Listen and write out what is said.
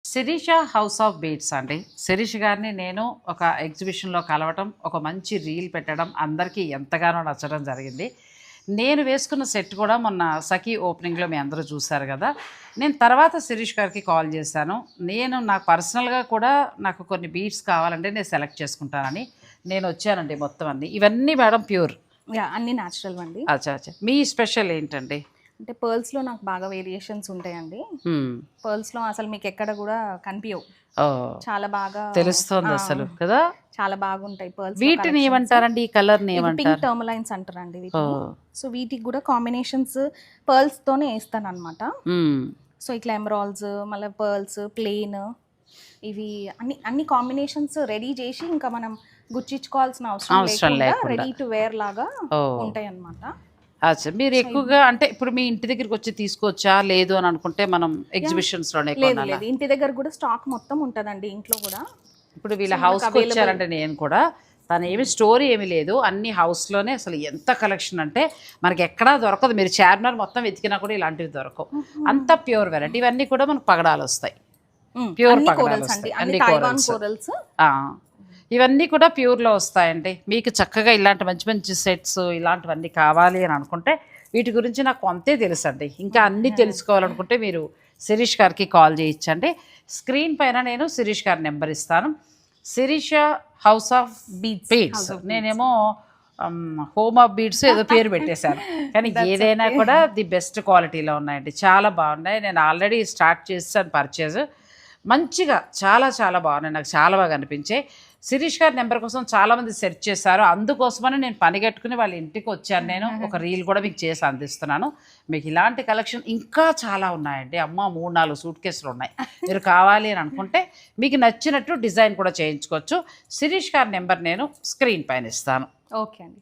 Sirisha house of beats అండి. శిరీష్ గారిని నేను ఒక ఎగ్జిబిషన్‌లో కలవటం, ఒక మంచి రీల్ పెట్టడం అందరికీ ఎంతగానో నచ్చడం జరిగింది. నేను వేసుకున్న సెట్ కూడా మొన్న సఖీ ఓపెనింగ్‌లో మీ అందరూ చూసారు గదా! నేను తర్వాత శిరీష్ గారికి కాల్ చేశాను. నాకు పర్సనల్‌గా కూడా నాకు కొన్ని బీట్స్ కావాలంటే నేను సెలెక్ట్ చేసుకుంటానని. నేనొచ్చానండి మొత్తం అన్నీ. ఇవన్నీ మేడం ప్యూర్. యాహ్! అన్నీ న్యాచురల్ అండి. అచ్చా! అచ్చా! మీ స్పెషల్ ఏంటండి? అంటే పర్ల్స్‌లో నాకు బాగా వేరియేషన్స్ ఉంటాయండి. హ్మ్. పర్ల్స్‌లో అసలు మీకెక్కడ గూడా కనిపియవు. ఓహ్! చాలా బాగా తెలుస్తోంది అసలు కదా! చాలా బాగుంటాయి పర్ల్స్‌లో వీటిని కలెక్షన్స్. ఏమంటారండి? ఈ కలర్‌ని ఇది పింక్ ఏమంటారు? టర్మలైన్స్ అంటారండి వీటిని. ఓహ్! సో వీటికి గూడా కాంబినేషన్స్ పర్ల్స్‌తోనే ఏస్తాననమాట. హ్మ్. సో ఇట్లా ఎమరాల్డ్స్, మళ్ళీ పర్ల్స్, ప్లెయిన్ ఇవి అన్ని కాంబినేషన్స్ రెడీ చేసి ఇంకా మనం గుచ్చించుకోవాల్సిన అవసరం అవసరం లేకుండా లేకుండా. రెడీ టు వేర్ లాగా ఓహ్! ఉంటాయన్నమాట. అచ్చా! మీరు ఎక్కువగా అంటే ఇప్పుడు మీ ఇంటి దగ్గరికొచ్చి తీసుకోవచ్చా? లేదు అని అనుకుంటే మనం ఎగ్జిబిషన్స్‌లోనే లేదు కొనాలా? లేదు, ఇంటి దగ్గర కూడా స్టాక్ మొత్తం ఉంటదండి ఇంట్లో కూడా. ఇప్పుడు వీళ్ళ సో మనకు హౌస్‌కొచ్చారంటే నేను కూడా తనేమి స్టోరీ ఏమీ లేదు. అన్ని హౌస్‌లోనే అసలు ఎంత కలెక్షన్ అంటే మనకెక్కడా దొరకదు. మీరు చార్మినార్ మొత్తం వెతికినా కూడా ఇలాంటివి దొరకవు. అంత ప్యూర్ వెరైటీ. ఇవన్నీ కూడా మనకు పగడాలొస్తాయి. ప్యూర్ అన్ని కోరల్స్ పగడాలొస్తాయి. అండి, అన్ని అన్ని తైవాన్ కోరల్స్. కోరల్స్. ఆ! ఇవన్నీ కూడా ప్యూర్‌లో వస్తాయండి. మీకు చక్కగా ఇలాంటి మంచి మంచి సెట్స్ ఇలాంటివన్నీ కావాలి అని అనుకుంటే వీటి గురించి నాకు కొంతే తెలుసండి. ఇంకా అన్నీ తెలుసుకోవాలనుకుంటే మీరు శిరీష్ గారికి కాల్ చేయొచ్చండి. స్క్రీన్ పైన నేను శిరీష్ గారి నెంబర్ ఇస్తాను. Sirisha house of beats. నేనేమో హోమ్ ఆఫ్ బీట్స్ ఏదో పేరు పెట్టేశాను. కానీ ఏదైనా కూడా ది బెస్ట్ క్వాలిటీలో ఉన్నాయండి. చాలా బాగున్నాయి. నేను ఆల్రెడీ స్టార్ట్ చేశాను పర్చేజ్. మంచిగా చాలా చాలా బాగున్నాయి. నాకు చాలా బాగా అనిపించాయి. శిరీష్ గారి నెంబర్ కోసం చాలామంది సెర్చ్ చేశారు. అందుకోసమని నేను పనిగట్టుకుని వాళ్ళ ఇంటికి వచ్చాను. నేను ఒక రీల్ కూడా మీకు చేసి అందిస్తున్నాను. మీకు ఇలాంటి కలెక్షన్ ఇంకా చాలా ఉన్నాయండి. అమ్మ 3, 4 సూట్ కేసులు ఉన్నాయి. మీరు కావాలి అని అనుకుంటే మీకు నచ్చినట్టు డిజైన్ కూడా చేయించుకోవచ్చు. శిరీష్ గారి నెంబర్ నేను స్క్రీన్ పైన ఇస్తాను. ఓకే అండి.